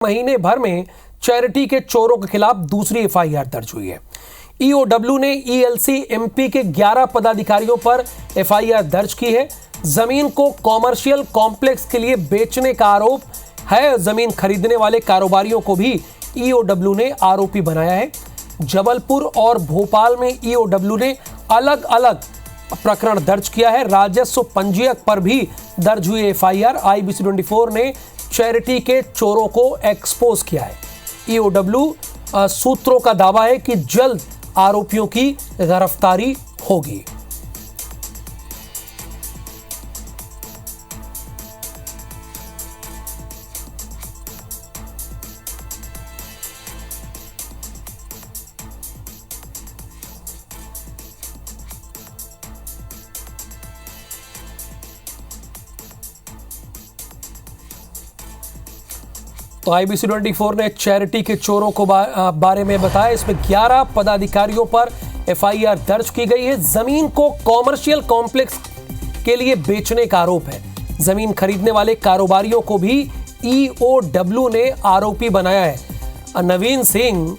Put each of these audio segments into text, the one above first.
महीने भर में चैरिटी के चोरों के खिलाफ दूसरी एफआईआर दर्ज हुई है। ईओडब्ल्यू ने ईएलसी एमपी के 11 पदाधिकारियों पर एफआईआर दर्ज की है। जमीन को कॉमर्शियल कॉम्प्लेक्स के लिए बेचने का आरोप है। जमीन खरीदने वाले कारोबारियों को भी ईओडब्ल्यू ने आरोपी बनाया है। जबलपुर और भोपाल में ईओडब्ल्यू ने अलग अलग प्रकरण दर्ज किया है। राजस्व पंजीयक पर भी दर्ज हुई एफआईआर। आईबीसी 24 ने चैरिटी के चोरों को एक्सपोज किया है। ईओडब्ल्यू सूत्रों का दावा है कि जल्द आरोपियों की गिरफ्तारी होगी। तो आईबीसी 24 ने चैरिटी के चोरों को बारे में बताया। इसमें 11 पदाधिकारियों पर एफआईआर दर्ज की गई है। जमीन को कॉमर्शियल कॉम्प्लेक्स के लिए बेचने का आरोप है। जमीन खरीदने वाले कारोबारियों को भी ईओडब्ल्यू ने आरोपी बनाया है। नवीन सिंह,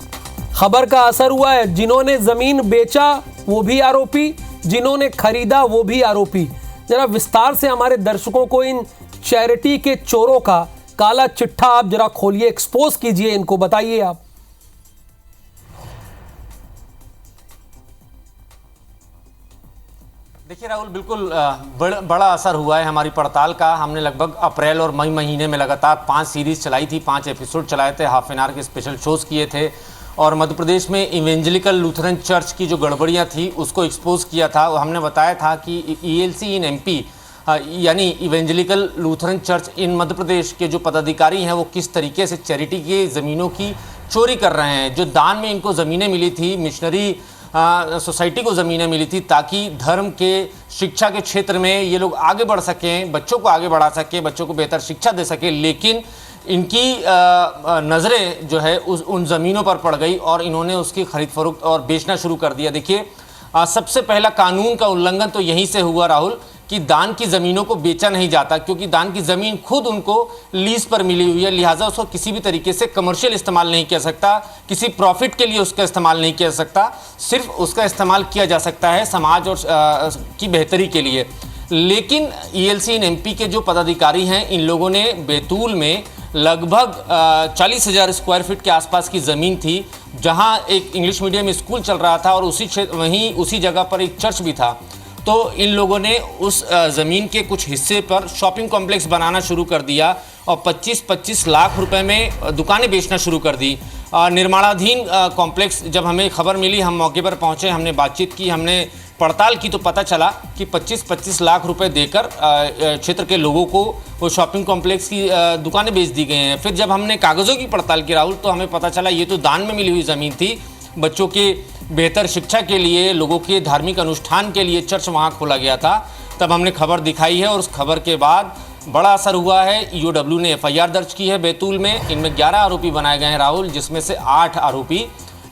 खबर का असर हुआ है। जिन्होंने जमीन बेचा वो भी आरोपी, जिन्होंने खरीदा वो भी आरोपी। जरा विस्तार से हमारे दर्शकों को इन चैरिटी के चोरों का काला चिट्ठा आप जरा खोलिए, एक्सपोज कीजिए, इनको बताइए आप। देखिए राहुल, बिल्कुल बड़ा असर हुआ है हमारी पड़ताल का। हमने लगभग अप्रैल और मई महीने में लगातार 5 सीरीज चलाई थी, 5 एपिसोड चलाए थे, हाफ एन आवर के स्पेशल शोज किए थे और मध्य प्रदेश में इवेंजलिकल लूथरन चर्च की जो गड़बड़ियां थी उसको एक्सपोज किया था। हमने बताया था कि ईएलसी इन एमपी यानी इवेंजलिकल लूथरन चर्च इन मध्य प्रदेश के जो पदाधिकारी हैं वो किस तरीके से चैरिटी की ज़मीनों की चोरी कर रहे हैं। जो दान में इनको ज़मीनें मिली थी, मिशनरी सोसाइटी को ज़मीनें मिली थी ताकि धर्म के शिक्षा के क्षेत्र में ये लोग आगे बढ़ सकें, बच्चों को आगे बढ़ा सकें, बच्चों को बेहतर शिक्षा दे सकें। लेकिन इनकी नज़रें जो है उन ज़मीनों पर पड़ गई और इन्होंने उसकी खरीद फरोख्त और बेचना शुरू कर दिया। देखिए, सबसे पहला कानून का उल्लंघन तो यहीं से हुआ राहुल कि दान की ज़मीनों को बेचा नहीं जाता, क्योंकि दान की ज़मीन खुद उनको लीज पर मिली हुई है, लिहाजा उसको किसी भी तरीके से कमर्शियल इस्तेमाल नहीं किया सकता, किसी प्रॉफिट के लिए उसका इस्तेमाल नहीं किया सकता। सिर्फ उसका इस्तेमाल किया जा सकता है समाज और की बेहतरी के लिए। लेकिन ईएलसी इन एमपी के जो पदाधिकारी हैं, इन लोगों ने बैतूल में लगभग 40,000 स्क्वायर फीट के आसपास की ज़मीन थी, जहां एक इंग्लिश मीडियम स्कूल चल रहा था और उसी जगह पर एक चर्च भी था। तो इन लोगों ने उस ज़मीन के कुछ हिस्से पर शॉपिंग कॉम्प्लेक्स बनाना शुरू कर दिया और 25-25 लाख रुपए में दुकानें बेचना शुरू कर दी। निर्माणाधीन कॉम्प्लेक्स, जब हमें खबर मिली हम मौके पर पहुंचे, हमने बातचीत की, हमने पड़ताल की, तो पता चला कि 25-25 लाख रुपए देकर क्षेत्र के लोगों को वो शॉपिंग कॉम्प्लेक्स की दुकानें बेच दी गई हैं। फिर जब हमने कागज़ों की पड़ताल की राहुल, तो हमें पता चला ये तो दान में मिली हुई ज़मीन थी। बच्चों के बेहतर शिक्षा के लिए, लोगों के धार्मिक अनुष्ठान के लिए चर्च वहाँ खोला गया था। तब हमने खबर दिखाई है और उस खबर के बाद बड़ा असर हुआ है। ईओडब्ल्यू ने एफआईआर दर्ज की है बैतूल में। इनमें 11 आरोपी बनाए गए हैं राहुल, जिसमें से 8 आरोपी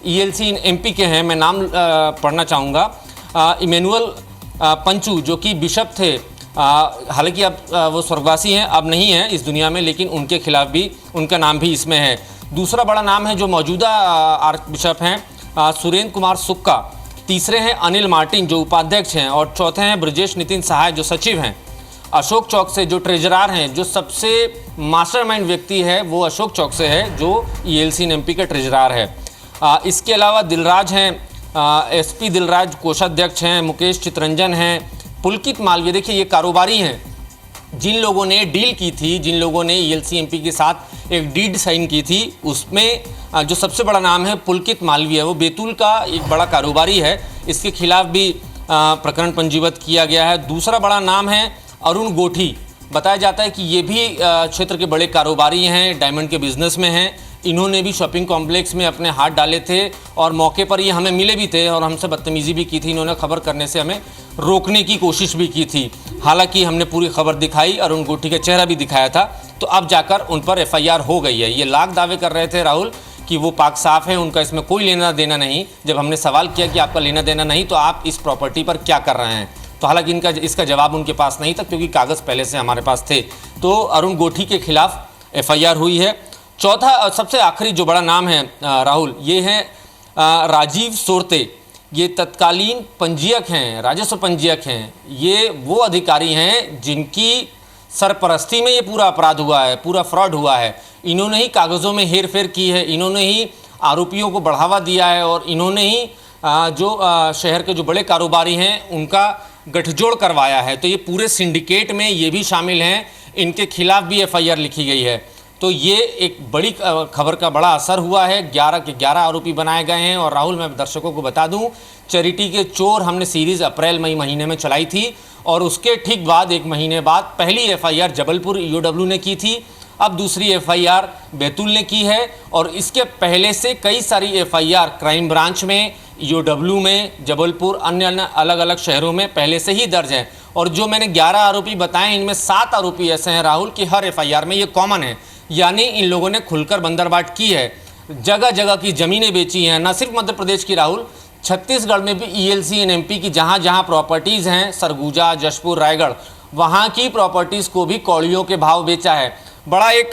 ईएलसी इन एमपी के हैं। मैं नाम पढ़ना चाहूँगा। इमैनुअल पंचू, जो कि बिशप थे, हालांकि अब वो स्वर्गवासी हैं, अब नहीं हैं इस दुनिया में, लेकिन उनके खिलाफ भी उनका नाम भी इसमें है। दूसरा बड़ा नाम है जो मौजूदा आर्च बिशप हैं, सुरेंद्र कुमार सुक्का। तीसरे हैं अनिल मार्टिन, जो उपाध्यक्ष हैं, और चौथे हैं ब्रजेश नितिन सहाय, जो सचिव हैं। अशोक चौक से जो ट्रेजरार हैं, जो सबसे मास्टरमाइंड व्यक्ति है वो अशोक चौक से है, जो ईएलसी इन एमपी का ट्रेजरार है। इसके अलावा दिलराज हैं, एसपी दिलराज कोषाध्यक्ष हैं, मुकेश चितरंजन हैं, पुलकित मालवीय। देखिए, ये कारोबारी हैं जिन लोगों ने डील की थी, जिन लोगों ने ईएलसी एमपी के साथ एक डीड साइन की थी। उसमें जो सबसे बड़ा नाम है पुलकित मालवीय, वो बैतूल का एक बड़ा कारोबारी है। इसके खिलाफ भी प्रकरण पंजीबद्ध किया गया है। दूसरा बड़ा नाम है अरुण गोठी। बताया जाता है कि ये भी क्षेत्र के बड़े कारोबारी हैं, डायमंड के बिजनेस में हैं। इन्होंने भी शॉपिंग कॉम्प्लेक्स में अपने हाथ डाले थे और मौके पर ये हमें मिले भी थे और हमसे बदतमीजी भी की थी। इन्होंने खबर करने से हमें रोकने की कोशिश भी की थी। हालांकि हमने पूरी खबर दिखाई, अरुण गोठी का चेहरा भी दिखाया था, तो अब जाकर उन पर एफआईआर हो गई है। ये लाख दावे कर रहे थे राहुल कि वो पाक साफ है, उनका इसमें कोई लेना देना नहीं। जब हमने सवाल किया कि आपका लेना देना नहीं, तो आप इस प्रॉपर्टी पर क्या कर रहे हैं, तो हालांकि इसका जवाब उनके पास नहीं था, क्योंकि कागज़ पहले से हमारे पास थे। तो अरुण गोठी के खिलाफ एफआईआर हुई है चौथा और सबसे आखिरी जो बड़ा नाम है राहुल, ये है राजीव सोरते। ये तत्कालीन पंजीयक हैं, राजस्व पंजीयक हैं। ये वो अधिकारी हैं जिनकी सरपरस्ती में ये पूरा अपराध हुआ है, पूरा फ्रॉड हुआ है। इन्होंने ही कागज़ों में हेर फेर की है, इन्होंने ही आरोपियों को बढ़ावा दिया है और इन्होंने ही जो शहर के जो बड़े कारोबारी हैं उनका गठजोड़ करवाया है। तो ये पूरे सिंडिकेट में ये भी शामिल हैं, इनके खिलाफ भी एफआईआर लिखी गई है। तो ये एक बड़ी खबर का बड़ा असर हुआ है। 11 के 11 आरोपी बनाए गए हैं। और राहुल, मैं दर्शकों को बता दूं, चैरिटी के चोर हमने सीरीज़ अप्रैल मई महीने में चलाई थी और उसके ठीक बाद 1 महीने बाद पहली एफआईआर जबलपुर ईओडब्ल्यू ने की थी, अब दूसरी एफआईआर बैतूल ने की है। और इसके पहले से कई सारी एफआईआर क्राइम ब्रांच में, ईओडब्ल्यू में, जबलपुर, अन्य अलग अलग शहरों में पहले से ही दर्ज हैं। और जो मैंने 11 आरोपी बताए, इनमें 7 आरोपी ऐसे हैं राहुल कि हर एफआईआर में ये कॉमन है, यानी इन लोगों ने खुलकर बंदरबाट की है, जगह जगह की ज़मीनें बेची हैं। न सिर्फ मध्य प्रदेश की राहुल, छत्तीसगढ़ में भी ईएलसी एंड एमपी की जहाँ जहाँ प्रॉपर्टीज़ हैं, सरगुजा, जशपुर, रायगढ़, वहाँ की प्रॉपर्टीज़ को भी कौड़ियों के भाव बेचा है। बड़ा एक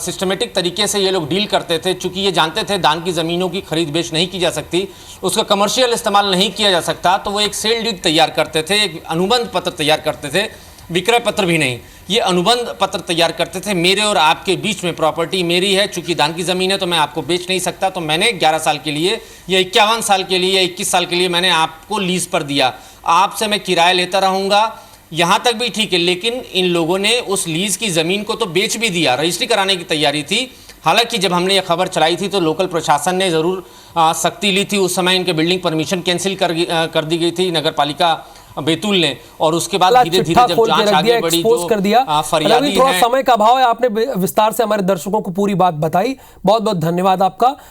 सिस्टमेटिक तरीके से ये लोग डील करते थे, चूँकि ये जानते थे दान की ज़मीनों की खरीद बेच नहीं की जा सकती, उसका कमर्शियल इस्तेमाल नहीं किया जा सकता, तो वो एक सेल डीड तैयार करते थे, एक अनुबंध पत्र तैयार करते थे, विक्रय पत्र भी नहीं, ये अनुबंध पत्र तैयार करते थे। मेरे और आपके बीच में प्रॉपर्टी मेरी है, चूंकि दान की ज़मीन है तो मैं आपको बेच नहीं सकता, तो मैंने 11 साल के लिए या 51 साल के लिए या 21 साल के लिए मैंने आपको लीज पर दिया, आपसे मैं किराया लेता रहूँगा, यहाँ तक भी ठीक है। लेकिन इन लोगों ने उस लीज की ज़मीन को तो बेच भी दिया, रजिस्ट्री कराने की तैयारी थी। हालांकि जब हमने ये खबर चलाई थी तो लोकल प्रशासन ने ज़रूर सख्ती ली थी। उस समय इनके बिल्डिंग परमिशन कैंसिल कर दी गई थी नगर पालिका बैतूल ने, और उसके बाद धीरे धीरे जब जांच आगे बढ़ी, जो कर दिया। फरियादी थोड़ा समय का अभाव है, आपने विस्तार से हमारे दर्शकों को पूरी बात बताई, बहुत बहुत धन्यवाद आपका।